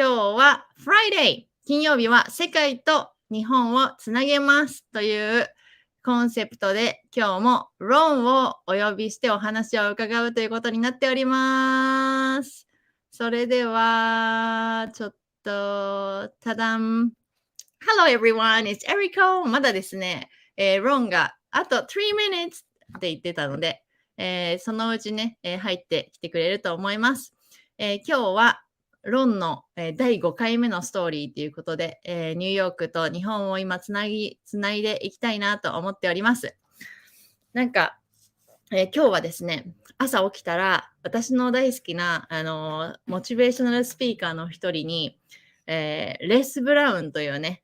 今日は Friday 金曜日は世界と日本をつなげますというコンセプトで今日もロンをお呼びしてお話を伺うということになっております。それではちょっとただん Hello everyone, it's Eriko. まだですね、ロンがあと3 minutes って言ってたので、そのうちね、入ってきてくれると思います。今日はロンの、第5回目のストーリーということで、ニューヨークと日本を今つないでいきたいなと思っております。なんか、今日はですね、朝起きたら私の大好きな、モチベーショナルスピーカーの一人に、レース・ブラウンというね、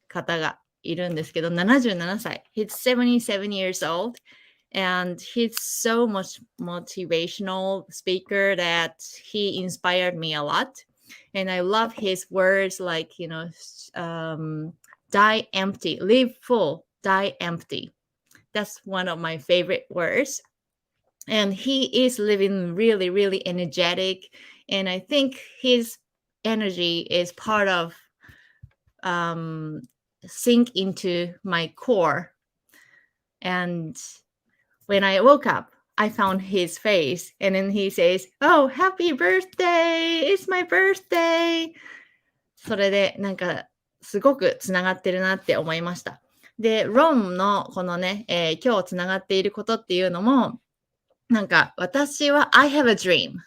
方がいるんですけど、77歳。He's 77 years old. And he's so much motivational speaker that he inspired me a lot. And I love his words like, die empty, live full, die empty. That's one of my favorite words. And he is living really, really energetic. And I think his energy is part of sink into my core. And when I woke up, I found his face. And then he says, Oh, happy birthday! It's my birthday! それでなんかすごくつながってるなって思いました。で、ロンのこのね、今日つながっていることっていうのも、なんか私は I have a dream.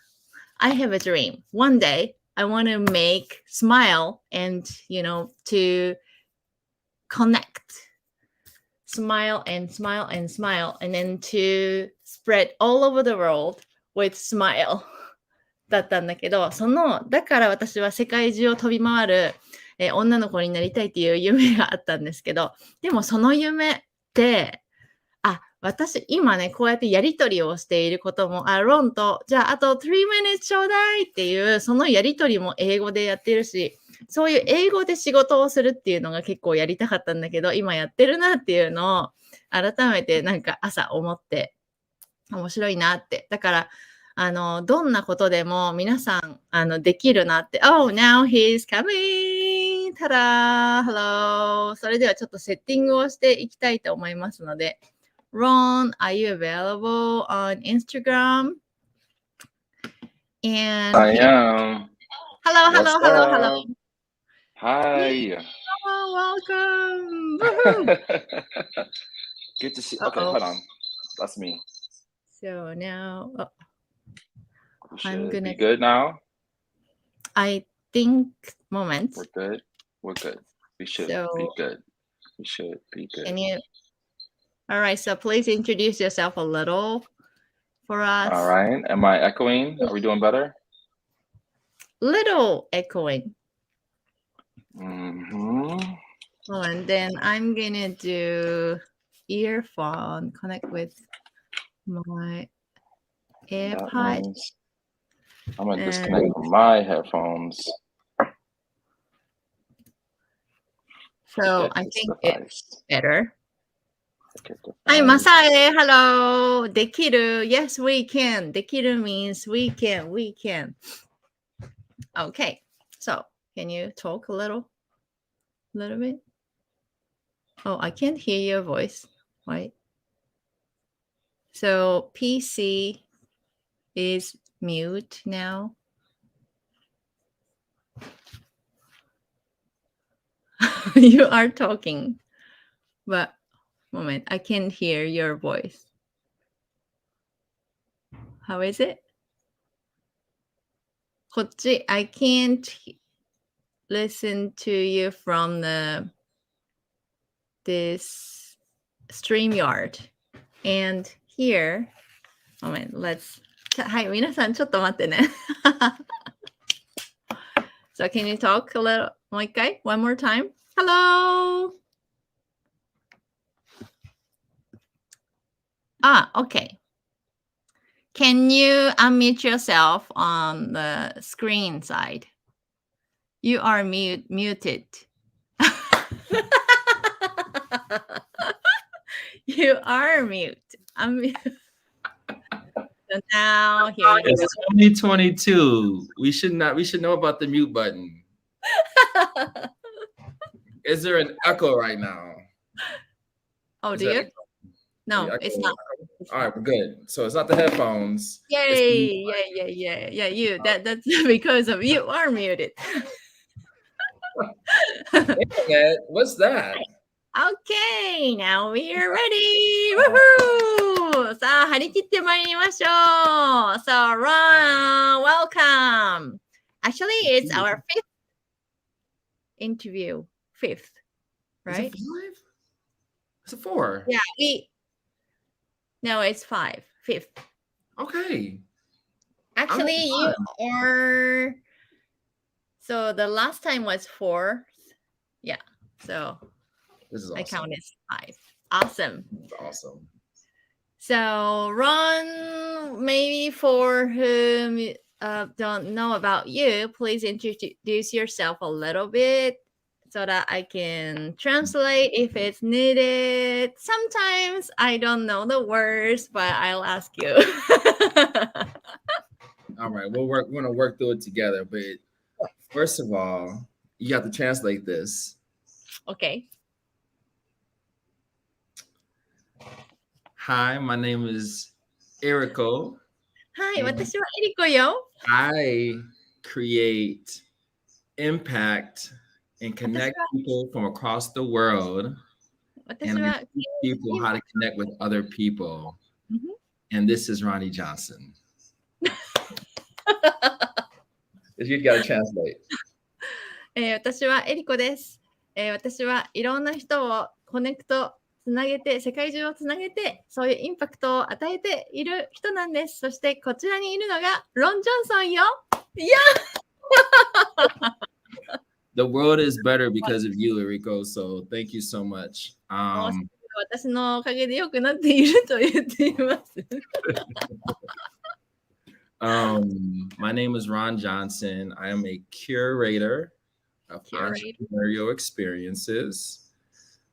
I have a dream. One day, I want to make smile and, to connect.Smile and smile and smile and then to spread all over the world with smile だったんだけど、だから私は世界中を飛び回る、女の子になりたいっていう夢があったんですけど、でもその夢って、私今ね、こうやってやりとりをしていることも、ロンと、じゃああと3 minutes ちょうだいっていう、そのやりとりも英語でやってるし、そういう英語で仕事をするっていうのが結構やりたかったんだけど、今やってるなっていうのを改めてなんか朝思って面白いなって。だから、どんなことでも皆さん、できるなって。Oh, now he's coming! ただー Hello! それではちょっとセッティングをしていきたいと思いますので。Ron, are you available on Instagram? And I am. Hello. Hi. Oh, welcome. Good to see. Okay, hold on. That's me. So now I'm gonna be good now. I think moment. We're good. We should be good. Can you? All right. So please introduce yourself a little for us. All right. Am I echoing? Are we doing better? Little echoing. Mm-hmm. Oh, and then I'm gonna do earphone. Connect with my AirPod. I'm gonna disconnect from my headphones. So I think it's better. Hi, Masae. Hello. できる Yes, we can. できる means we can. Okay. So can you talk a little bit? Oh, I can't hear your voice. Right. So PC is mute now. You are talking, but moment, I can't hear your voice. How is it? こっち I can't listen to you from this StreamYard. And here, moment, let's はい、皆さんちょっと待ってね。So can you talk a little もう一回 One more time? Hello! Okay. Can you unmute yourself on the screen side? You are muted. You are mute. So now here you It's 2022. We should know about the mute button. Is there an echo right now? Oh, Is do that you? echo? No, The it's echo? not. All right, we're good. So it's not the headphones. It's Yay! Yeah. You. That's because of you are muted. Internet. What's that? Okay, now we are ready. Woohoo! さあ、張り切ってまいりましょう。So, Ron, welcome. Actually, it's our fifth interview. Fifth, right? Is it 5? Is it 4? Yeah, no, it's 5. Fifth. Okay. Actually, you are. So the last time was 4th. Yeah. So This is awesome. I count as 5. Awesome. That's awesome. So Ron, maybe for whom don't know about you, please introduce yourself a little bit so that I can translate if it's needed. Sometimes I don't know the words, but I'll ask you. All right, we're gonna work through it together. But first of all, you have to translate this. Okay. Hi, my name is Eriko. Hi, 私はエリコよ。I create impact and connect people from across the world. 私 And は I teach people how to connect with other people. And this is Ronnie Johnson. You got to translate. 私はエリコです。私はいろんな人をコネクト、つなげて、世界中をつなげて、そういうインパクトを与えている人なんです。そしてこちらにいるのがロン・ジョンソンよ。いやThe world is better because of you, Eriko. So thank you so much. 私のおかげで良くなっていると言っています。My name is Ron Johnson. I am a curator of entrepreneurial experiences.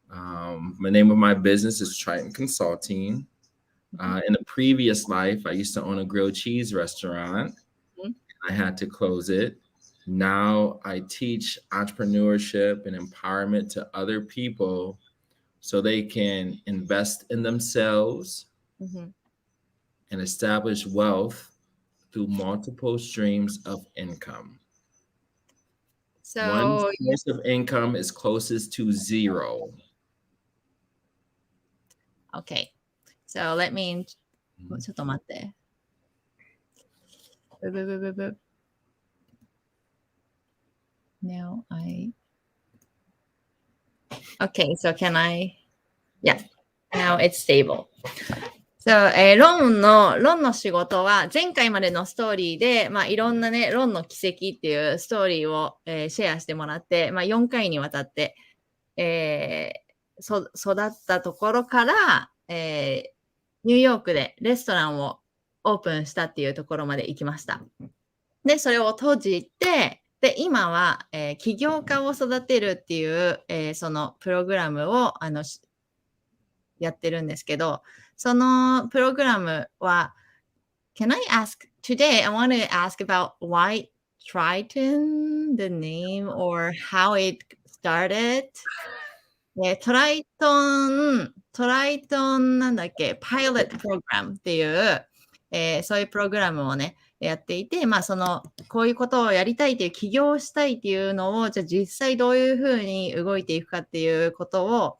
My name of my business is Triton Consulting. In a previous life, I used to own a grilled cheese restaurant. I had to close it. Now I teach entrepreneurship and empowerment to other people so they can invest in themselves and establish wealth through multiple streams of income. So, one source of income is closest to 0. Okay. So let me ちょっと待って。Now Okay, so can I? Yeah. Now it's stable. So, ロンの仕事は前回までのストーリーで、いろんなね、ロンの奇跡っていうストーリーを、シェアしてもらって、4回にわたって、育ったところから、ニューヨークでレストランをオープンしたっていうところまで行きました。で、それを閉じて、で、今は、起業家を育てるっていう、そのプログラムをやってるんですけど、そのプログラムは、Can I ask, today I want to ask about why Triton, the name, or how it started? トライトンなんだっけ、パイロットプログラムっていう、そういうプログラムをね、やっていて、こういうことをやりたいっていう、起業したいっていうのを、じゃあ実際どういうふうに動いていくかっていうことを、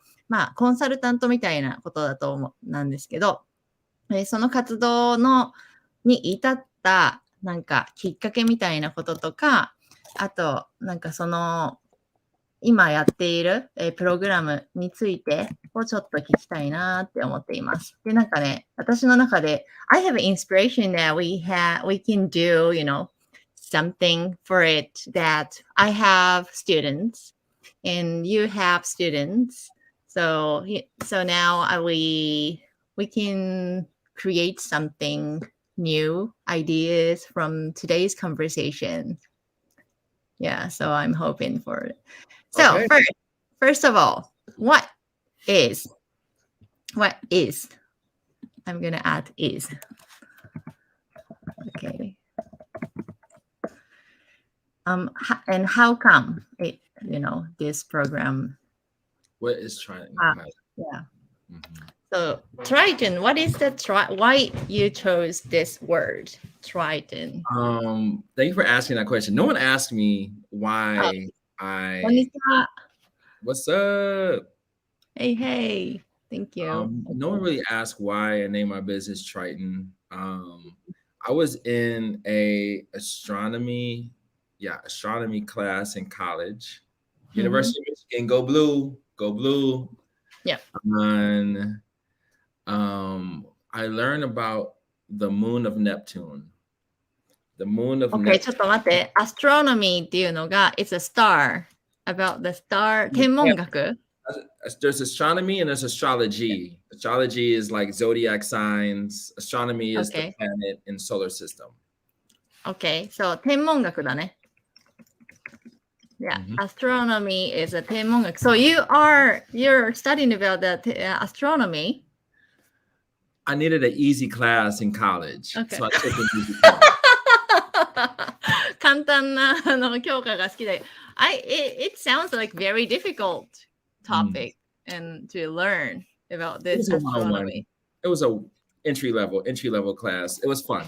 コンサルタントみたいなことだとなんですけど、その活動に至ったなんかきっかけみたいなこととか、あとなんかその今やっているプログラムについてをちょっと聞きたいなって思っています。で、なんかね、私の中で I have an inspiration that we can do, something for it that I have students and you have students. So now we can create something new, ideas from today's conversation. Yeah, so I'm hoping for it. So Okay. first of all, what is? I'm gonna add is. Okay. And how come it, this program? What is Triton? Yeah. So Triton, what is the why you chose this word, Triton? Thank you for asking that question. No one asked me why Konnichiwa. What's up? Hey. Thank you. No one really asked why I named my business Triton. I was in a astronomy class in college. University of Michigan, go blue. Yeah. And I learned about the moon of Neptune. The moon of Neptune. Okay, ちょっと待って。Astronomy っていうのが it's a star about the star 天文学。There's astronomy and there's astrology. Astrology is like zodiac signs. Astronomy is the planet and solar system. Okay, so 天文学だね。Yeah, astronomy is a 天文学. So you're studying about the astronomy. I needed an easy class in college, okay. So I took an easy class. 簡単な教科が好きで。It sounds like very difficult topic and to learn about this astronomy. It was a entry level class. It was fun.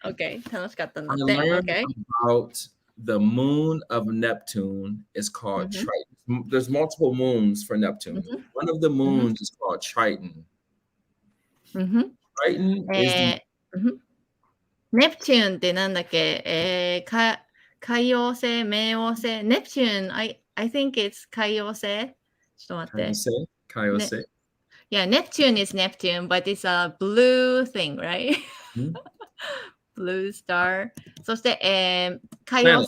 Okay, 楽しかったんだっって。I learned about the moon of Neptune is called Triton. There's multiple moons for Neptune. One of the moons is called Triton. Triton is Neptune ってなんだっけ、海王星、冥王星。Neptune, I think it's 海王星。ちょっと待って。海王星。Yeah, Neptune is Neptune, but it's a blue thing, right? Blue star. そして、海王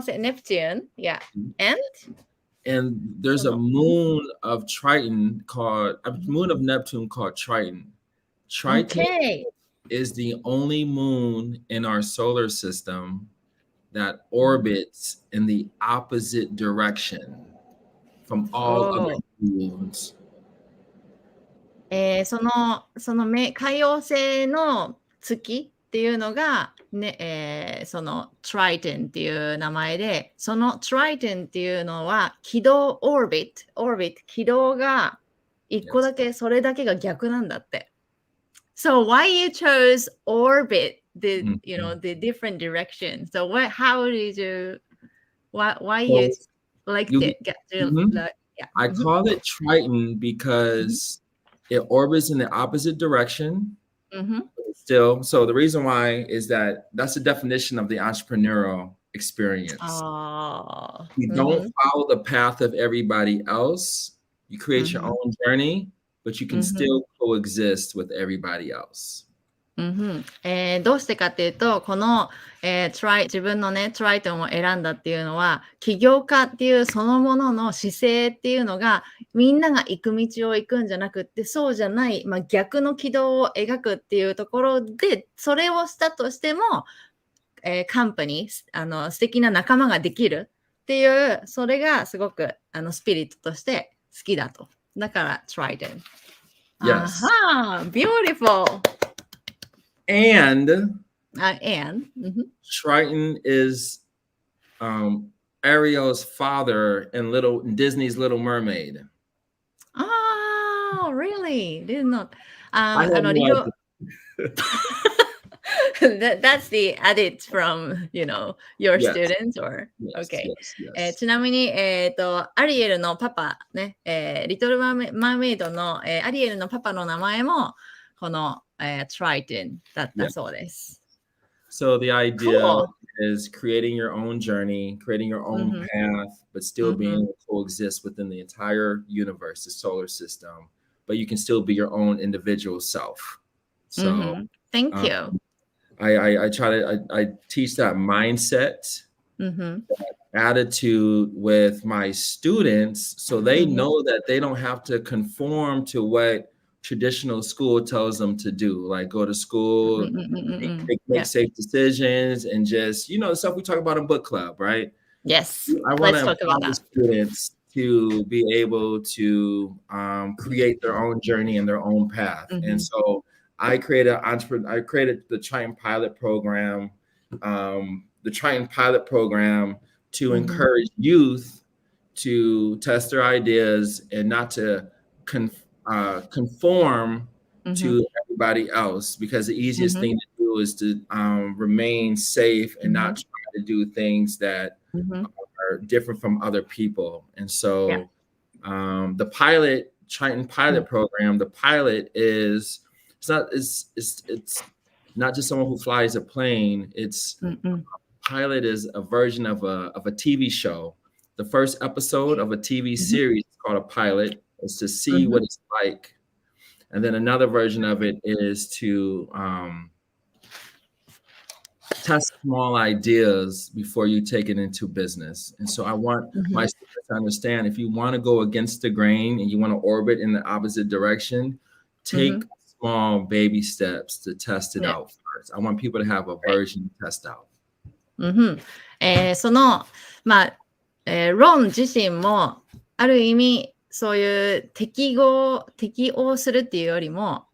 星、Neptune. Yeah. And there's a moon of Triton moon of Neptune called Triton. Triton is the only moon in our solar system that orbits in the opposite direction from all other moons. その海王星の月っていうのが、ねその Triton っていう名前で、その Triton っていうのは軌道 orbit 軌道が一個だけ、それだけが逆なんだって。So why you chose orbit the different direction? So how did you why you liked it? I call it Triton because it orbits in the opposite direction. Still, so the reason why is that's the definition of the entrepreneurial experience. You don't follow the path of everybody else. You create your own journey, but you can still coexist with everybody else. どうしてかっていうと、この、自分のね、トライトンを選んだっていうのは、起業家っていうそのものの姿勢っていうのが、みんなが行く道を行くんじゃなくって、そうじゃない、逆の軌道を描くっていうところで、それをしたとしても、カンパニー、素敵な仲間ができるっていう、それがすごくスピリットとして好きだと。だから、トライトン。Yes. Beautiful. And Triton is Ariel's father in Disney's Little Mermaid. Oh, really? Did not. That's the edit from, your students or okay. ちなみに、アリエルのパパね、リトルマーメイドの、アリエルのパパの名前もこの、Triton だったそうです。So the idea is creating your own journey, creating your own path, but still being able to coexist within the entire universe, the solar system, but you can still be your own individual self. So thank you. I teach that mindset, that attitude with my students, so they know that they don't have to conform to what traditional school tells them to do, like go to school, make safe decisions, and just the stuff we talk about in book club, right? Yes. I want to empower students to be able to create their own journey and their own path. And so I created the Triton Pilot Program, the Triton Pilot Program to encourage youth to test their ideas and not to conform to everybody else, because the easiest thing to do is to remain safe and not try to do things that are different from other people. And so the Triton Pilot Program, the pilot it's not just someone who flies a plane. It's pilot is a version of a TV show. The first episode of a TV series called a pilot is to see what it's like. And then another version of it is to test small ideas before you take it into business. And so I want my students to understand, if you want to go against the grain and you want to orbit in the opposite direction, take small baby steps to test it out first. I want people to have a version to test out. その、ロン自身もある意味そういう適応するっていうよりも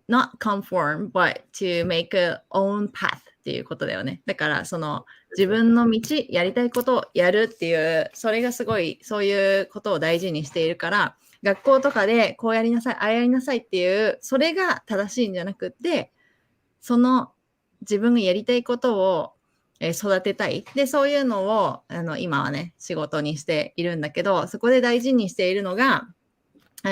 not conform but to make a own path っていうことだよね。だからその自分の道やりたいことをやるっていうそれがすごいそういうことを大事にしているから、学校とかでこうやりなさいああやりなさいっていうそれが正しいんじゃなくって、その自分がやりたいことを育てたい。で、そういうのを今はね、仕事にしているんだけど、そこで大事にしているのが、そ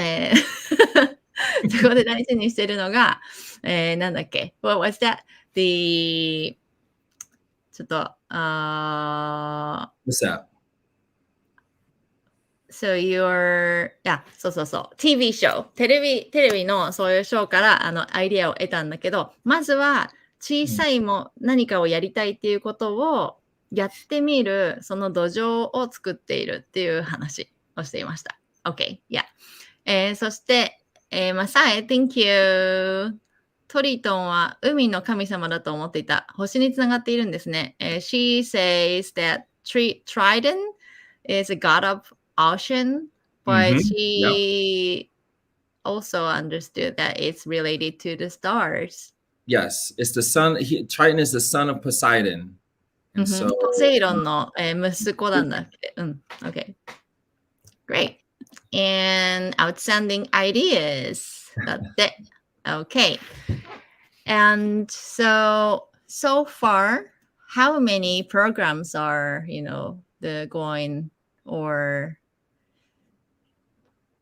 こで大事にしているのが、なんだっけ What was that? ちょっと、What's that? Soそう。TV ショー。テレビのそういうショーからアイディアを得たんだけど、まずは、小さいも何かをやりたいっていうことをやってみるその土壌を作っているっていう話をしていました。OK, yeah. そして、マサイ、Thank you. トリトンは海の神様だと思っていた。星につながっているんですね。She says that Triton is a god of ocean, but she also understood that it's related to the stars.Yes, it's the sun. Triton is the son of Poseidon. And so, ポセイロンの息子なんだっけ。Okay. Great. And outstanding ideas. だって。Okay. And so far, how many programs are, the going or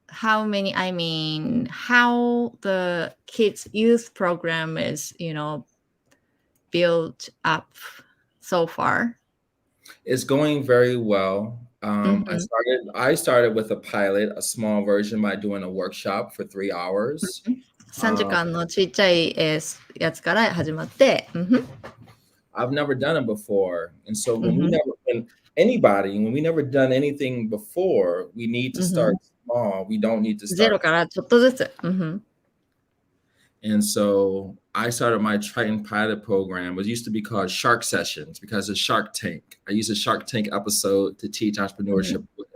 how the kids youth program is, built up so far? It's going very well. I started with a pilot, a small version by doing a workshop for 3 hours. 3時間のちっちゃいやつから始まって。I've never done it before. And so when we never done anything before, we need to start small. We don't need to start ゼロからちょっとずつ。And so I started my Triton Pilot Program. It used to be called Shark Sessions because of Shark Tank. I used a Shark Tank episode to teach entrepreneurship with.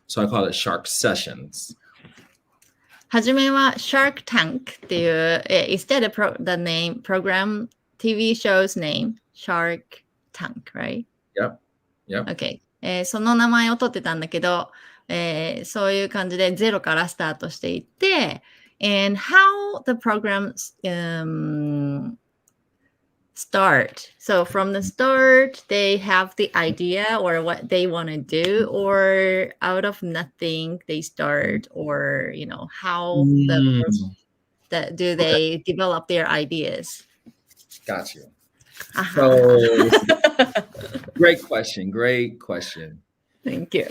So I call it Shark Sessions. はじめは Shark Tank っていう、instead of the name program, TV show's name, Shark Tank, right? Yep. Okay. その名前を取ってたんだけど、そういう感じでゼロからスタートしていって、and how the programs start. So from the start, they have the idea or what they want to do, or out of nothing they start, or how do they develop their ideas? Got you. So great question. Thank you.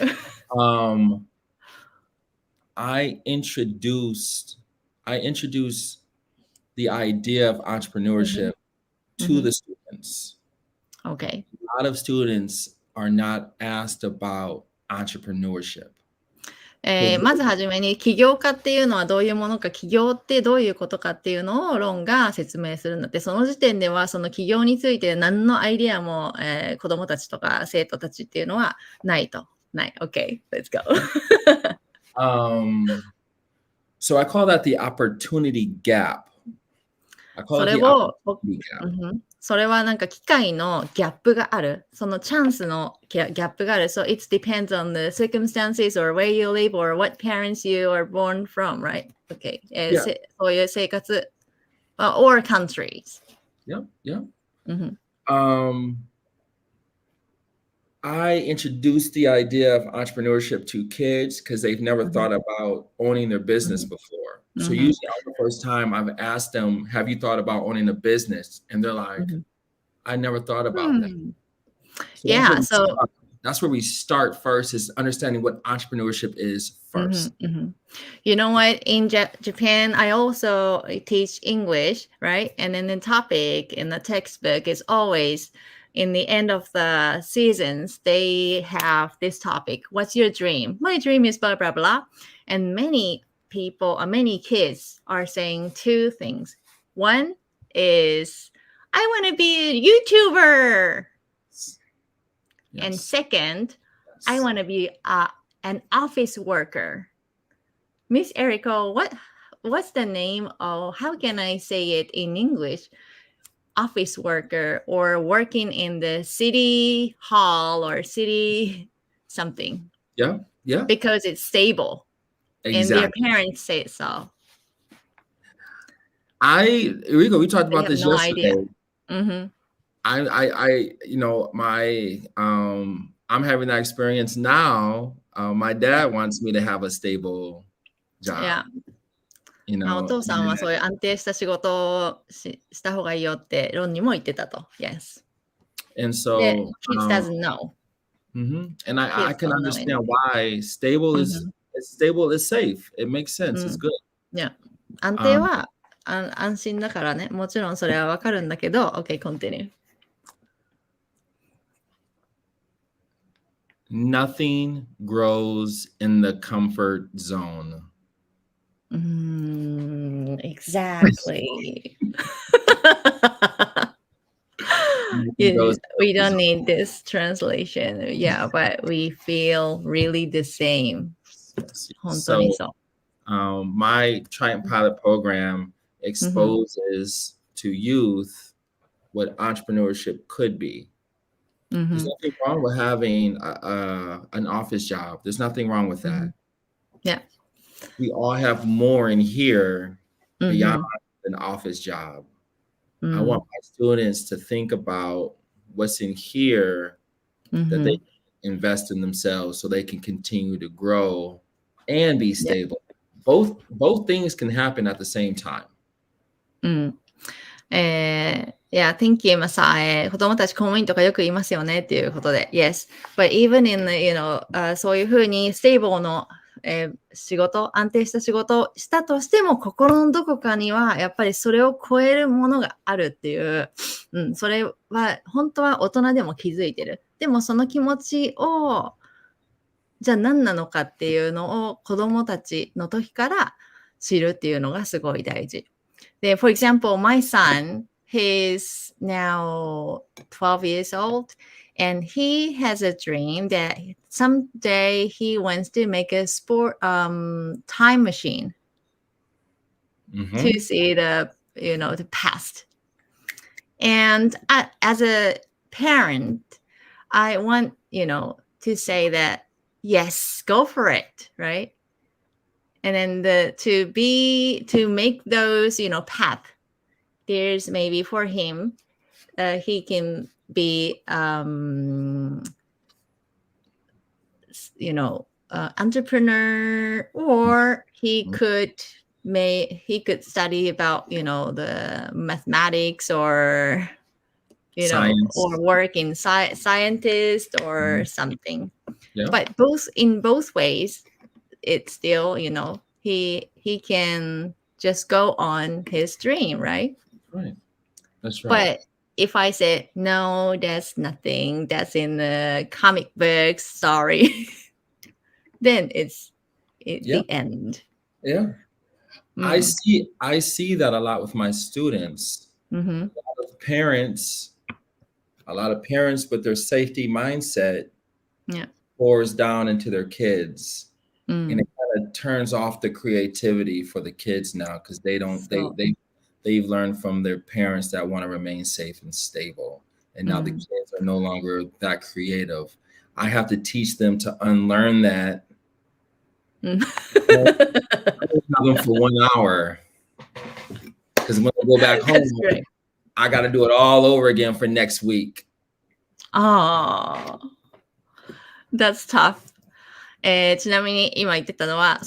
I introduced the idea of entrepreneurship to the students. Okay. A lot of students are not asked about entrepreneurship. まずはじめに起業家っていうのはどういうものか、起業ってどういうことかっていうのをロンが説明するんだって、その時点ではその起業について何のアイデアも、子どもたちとか生徒たちっていうのはない。Okay, let's go. So I call that the opportunity gap. I そ call れ it the を、opportunity gap. それはなんか機会のギャップがある。そのチャンスのギャップがある。So it depends on the circumstances or where you live or what parents you are born from, right? Okay. Yeah. そういう生活、or countries. Yeah, yeah. I introduced the idea of entrepreneurship to kids because they've never thought about owning their business before. So usually on the first time I've asked them, have you thought about owning a business? And they're like, I never thought about that. So Yeah, that's where we start first, is understanding what entrepreneurship is first. You know what? In Japan, I also teach English, right? And then the topic in the textbook is always in the end of the seasons, they have this topic. What's your dream? My dream is blah, blah, blah. And many people, many kids are saying two things. One is, I want to be a YouTuber. Yes. And second, I want to be an office worker. Miss Eriko, what's the name of, how can I say it in English? Office worker or working in the city hall or city something. Yeah, yeah. Because it's stable. Exactly. And their parents say so. Eriko, we talked about They have this no yesterday. idea. I you know, I'm having that experience now. My dad wants me to have a stable job. Yeah. You お know, 父さんはそういう安定した仕事をした方がいいよってロンにも言ってたと。Yes. and so Kids doesn't know. And I Kids can don't know understand anything. why stable is stable is safe. It makes sense. It's good. Yeah. 安定は安心だからね。もちろんそれはわかるんだけど、OK, continue. Nothing grows in the comfort zone. Exactly. We don't need this translation. Yeah, but we feel really the same. 本当にそう。My Triumph Pilot program exposes to youth what entrepreneurship could be. There's nothing wrong with having an office job. There's nothing wrong with that. Yeah. We all have more in here beyond an office job. I want my students to think about what's in here that they can invest in themselves so they can continue to grow and be stable. Both things can happen at the same time. Yeah, thank you, Masai. 子供たち公務員とかよく言いますよねっていうことで。Yes. But even in the, そういうふうにステーブルの、仕事、安定した仕事をしたとしても、心のどこかにはやっぱりそれを超えるものがあるっていう、それは本当は大人でも気づいてる。でもその気持ちを、じゃあ何なのかっていうのを子供たちの時から知るっていうのがすごい大事。で、for example, my son, he's now 12 years old, and he has a dream that someday he wants to make a time machine to see the past. And as a parent, I want, to say that, yes, go for it, right? And then to make those, path, there's maybe for him, he can be, entrepreneur, or he could study about, the mathematics or, Science. or work in scientist or something. Yeah. But in both ways, it's still, he can just go on his dream, right? Right. That's right. But if I say, no, that's nothing, that's in the comic books, sorry, then it's the end. Yeah. I see that a lot with my students. A lot of parents with their safety mindset pours down into their kids. And it kind of turns off the creativity for the kids now because they they've learned from their parents that want to remain safe and stable. And now the kids are no longer that creative. I have to teach them to unlearn that. Have them for 1 hour. Because when I go back home, I got to do it all over again for next week. Oh, that's tough. ちなみに今言ってたのは、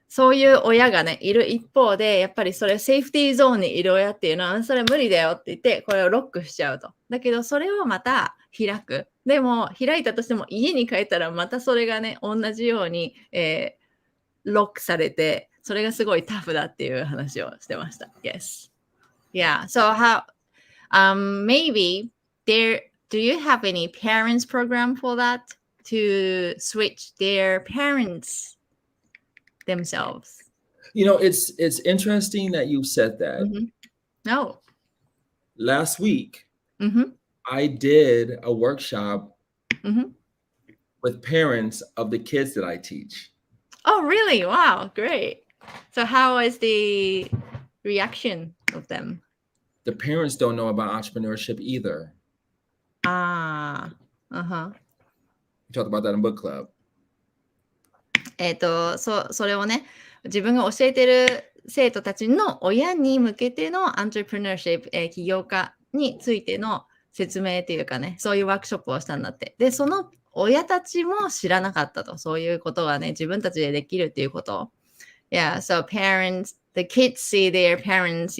そういう親がね、いる一方で、やっぱりそれセーフティーゾーンにいる親っていうのは、それ無理だよって言って、これをロックしちゃうと。だけど、それをまた開く。でも、開いたとしても、家に帰ったらまたそれがね、同じように、ロックされて、それがすごいタフだっていう話をしてました。Yes. Yeah. So maybe do you have any parents program for that to switch their parents themselves? You know, it's interesting that you said that. No. Last week, I did a workshop with parents of the kids that I teach. Oh, really? Wow, great. So how was the reaction of them? The parents don't know about entrepreneurship either. We talked about that in book club. それをね、自分が教えてる生徒たちの親に向けてのアントレプレナーシップ、起業家についての説明っていうかね、そういうワークショップをしたんだって。で、その親たちも知らなかったと。そういうことがね、自分たちでできるっていうことを。Yeah, so the kids see their parents,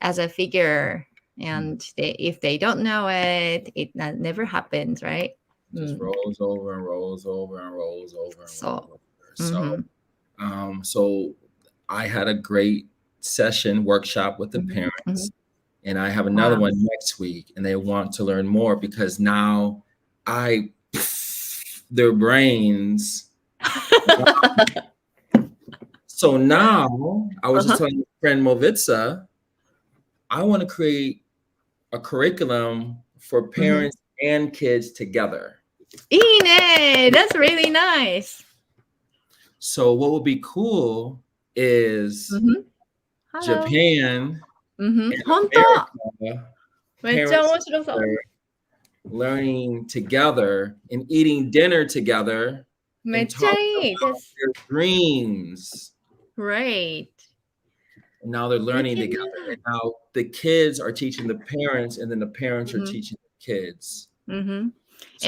as a figure. And if they don't know it, it never happens, right? Just rolls over and rolls over and rolls over and rolls over. So I had a great session workshop with the parents, and I have another one next week, and they want to learn more because now their brains. So now I was just telling my friend Movitsa, I want to create a curriculum for parents and kids together. いいね! That's really nice. So what would be cool is Japan and America, めっちゃ面白そう。 learning together and eating dinner together めっちゃいい。 their dreams. Great. And now they're learning together. And now the kids are teaching the parents, and then the parents are teaching the kids. So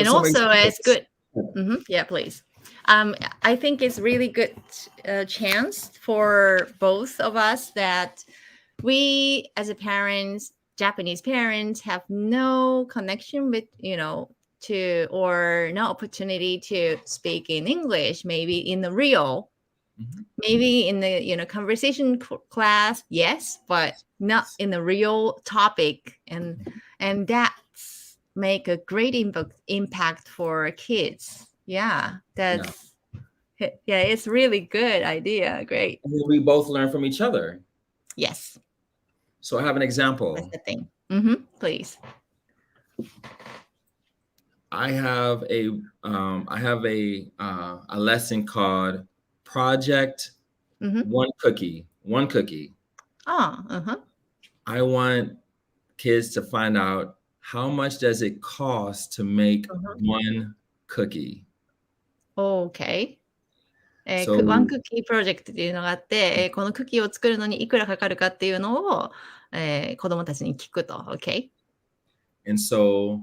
and also it's good. Yeah, please. I think it's really good chance for both of us that we as a parents, Japanese parents, have no connection with, or no opportunity to speak in English, maybe in the real, maybe in the, conversation class, yes, but not in the real topic. And that's make a great impact for kids. Yeah, it's really good idea. Great. And we both learn from each other. Yes. So I have an example. That's the thing. Please. I have a lesson called Project One Cookie. I want kids to find out how much does it cost to make one cookie. Okay. ワンクッキープロジェクトっていうのがあって、このクッキーを作るのにいくらかかるかっていうのを、子供たちに聞くと。Okay? And so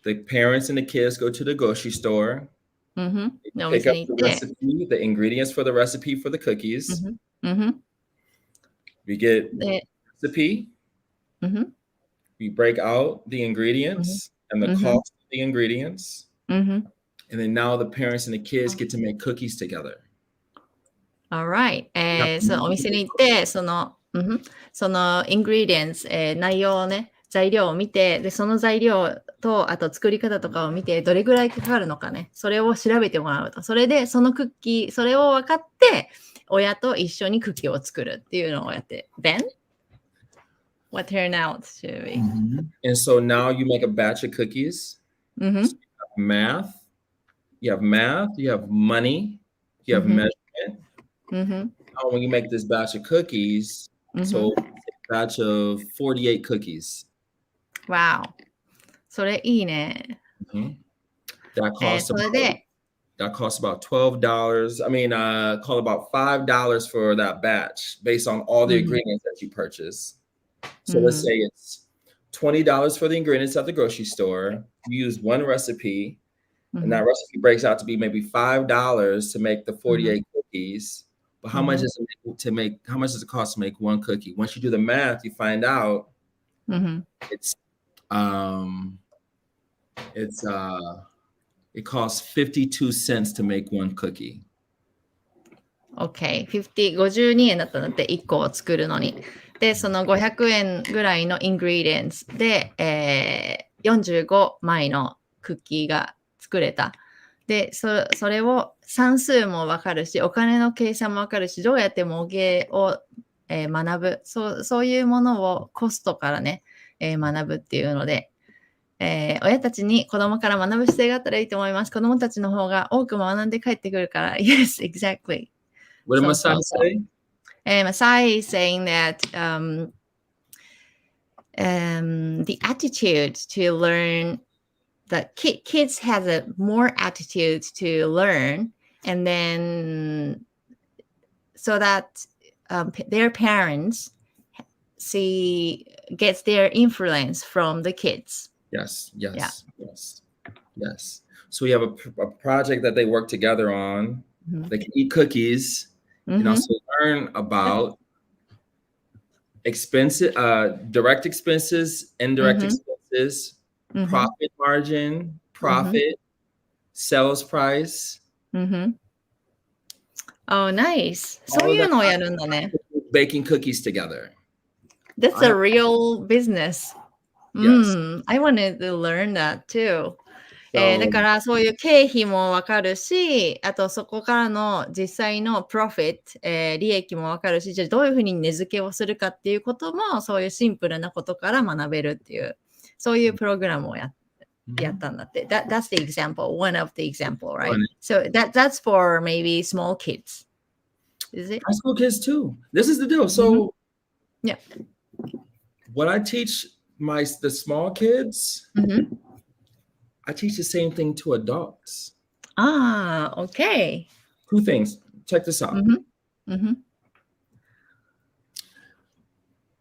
the parents and the kids go to the grocery store, pick up the recipe, the ingredients for the recipe for the cookies. We get the recipe. We break out the ingredients and the cost of the ingredients. And then now the parents and the kids get to make cookies together. All right. そのお店に行って、そのingredients、内容をね、材料を見て、で、その材料と、あと作り方とかを見て、どれぐらいかかるのかね、それを調べてもらうと。それで、そのクッキー、それを分かって、親と一緒にクッキーを作るっていうのをやって。Then, what turn out should be? And so now you make a batch of cookies. So you have math, you have money, you have measurement. Now when you make this batch of cookies, So a batch of 48 cookies. Wow. それいいね。That costs それで、that costs about $12. I mean, call about $5 for that batch based on all the ingredients that you purchase. So let's say it's $20 for the ingredients at the grocery store. You use one recipe, and that recipe breaks out to be maybe $5 to make the 48 cookies. But how much is it to make? How much does it cost to make one cookie? Once you do the math, you find out it costs 52 cents to make one cookie. OK。52円だったんだって、1個を作るのに。で、その500円ぐらいのイングリデンスで、45枚のクッキーが作れた。で、それを算数もわかるし、お金の計算もわかるし、どうやって模型を、学ぶ。そういうものをコストからね、学ぶっていうので、親たちに子供から学ぶ姿勢があったらいいと思います。子供たちの方が多く学んで帰ってくるから。Yes, exactly. What did Masai say? Masai is saying that the attitude to learn, that kids has a more attitude to learn, and then so that their parents gets their influence from the kids. Yes. So we have a project that they work together on. They can eat cookies and also learn about expenses, direct expenses, indirect expenses, profit margin, profit, sales price. Oh, nice. そういうのをやるんだね。Baking cookies together. That's a real business. Yes. I wanted to learn that too. だからそういう経費もわかるし、あとそこからの実際のプロフィット、利益もわかるし、じゃあどういうふうに値付けをするかっていうことも、そういうシンプルなことから学べるっていう、そういうプログラムをやったんだって。That's the example, one of the example, right? So that's for maybe small kids. Is it? High school kids too. This is the deal. So yeah. What I teach the small kids, I teach the same thing to adults. Ah, okay. 2 things. Check this out.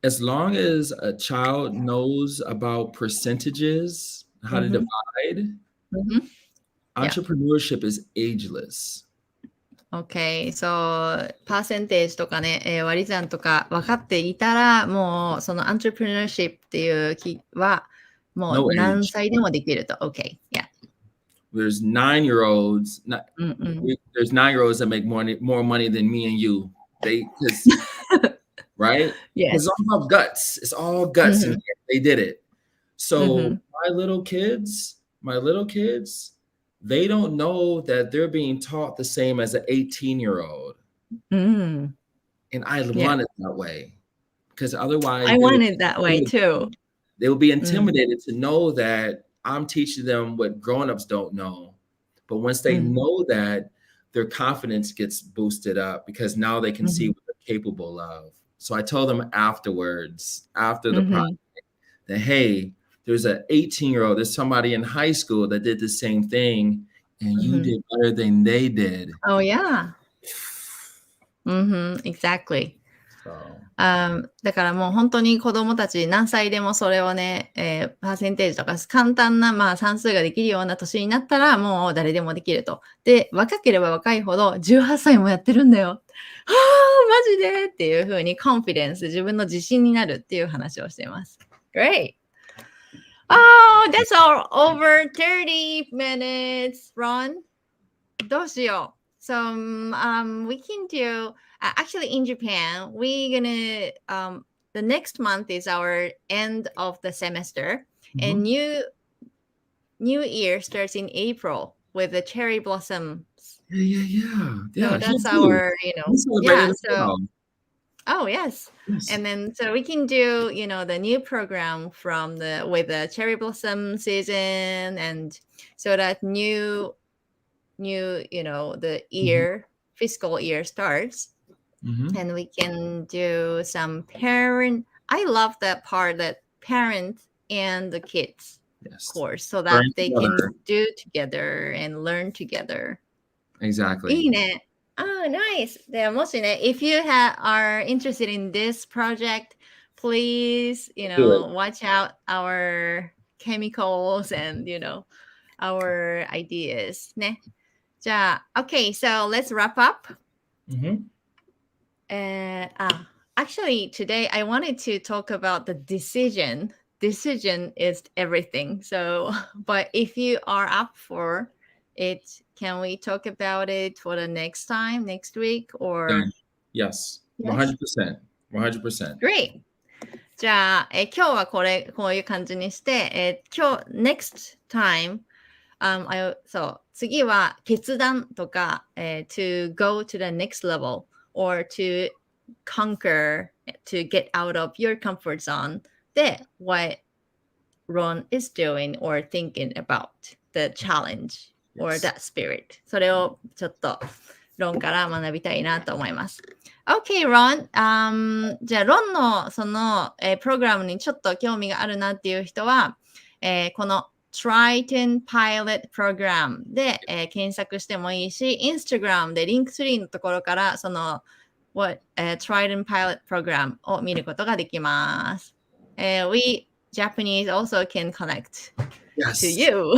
As long as a child knows about percentages, how to divide, entrepreneurship is ageless. Okay, so パーセンテージとかね、割り算とか分かっていたら、もうその entrepreneurship っていう気はもう何歳でもできると。Okay, yeah. There's 9-year-olds. There's 9-year-olds that make more money than me and you. Right? Yes. It's all about guts. It's all guts. And they did it. So my little kids, they don't know that they're being taught the same as an 18-year-old. And I want it that way. Because otherwise, I want it that way too. They will be intimidated to know that I'm teaching them what grown-ups don't know. But once they know that, their confidence gets boosted up because now they can see what they're capable of. So I told them afterwards, after the project, that, hey, there's an 18-year-old, there's somebody in high school that did the same thing, and you did better than they did. Oh, yeah. Exactly. So. だからもう本当に子供たち何歳でもそれをね、パーセンテージとか簡単な、算数ができるような年になったらもう誰でもできると。で、若ければ若いほど18歳もやってるんだよ。マジでっていう風にコンフィデンス、自分の自信になるっていう話をしています。Great! Oh, that's all over 30 minutes, Ron. どうしよう。So we can do, actually in Japan, we're gonna, the next month is our end of the semester, and new year starts in April with the cherry blossoms. Yeah. So that's our, oh yes. And then so we can do, the new program with the cherry blossom season, and so that new, the year, fiscal year starts. And we can do some parent. I love that part that parents and the kids course so that they can do together and learn together. Exactly. いいね。Nice. でもしね、if you are interested in this project, please, watch out our chemicals and, our ideas. ね。じゃあ、okay, so let's wrap up. Actually, today I wanted to talk about the decision. Decision is everything. So, but if you are up for it, can we talk about it for the next time, next week, or? Yes, 100%. 100%. Great. じゃあ、今日はこういう感じにして、今日、next time, そう次は決断とか、to go to the next level or to conquer, to get out of your comfort zone で what Ron is doing or thinking about the challenge or that spirit それをちょっとRonから学びたいなと思います。Okay, Ron. じゃあ Ron のその、プログラムにちょっと興味があるなっていう人は、このTriton Pilot Program で、検索してもいいし、Instagram でリンク3のところからその、Triton Pilot Program を見ることができます。We Japanese also can connect to you,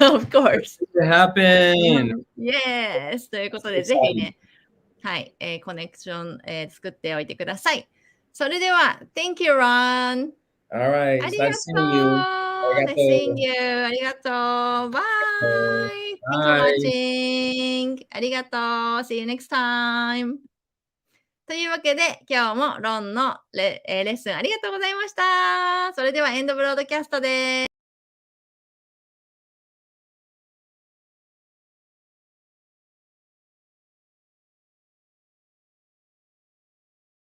of course. It happen. Yes. ということで、ぜひね、はい、コネクション、作っておいてください。それでは、Thank you, Ron. All right. ありがとう。Nice seeing you. ありがとう。Bye. Thanks for watching. ありがとう。See you next time. というわけで、今日もロンのレッスンありがとうございました。それではエンドブロードキャストです。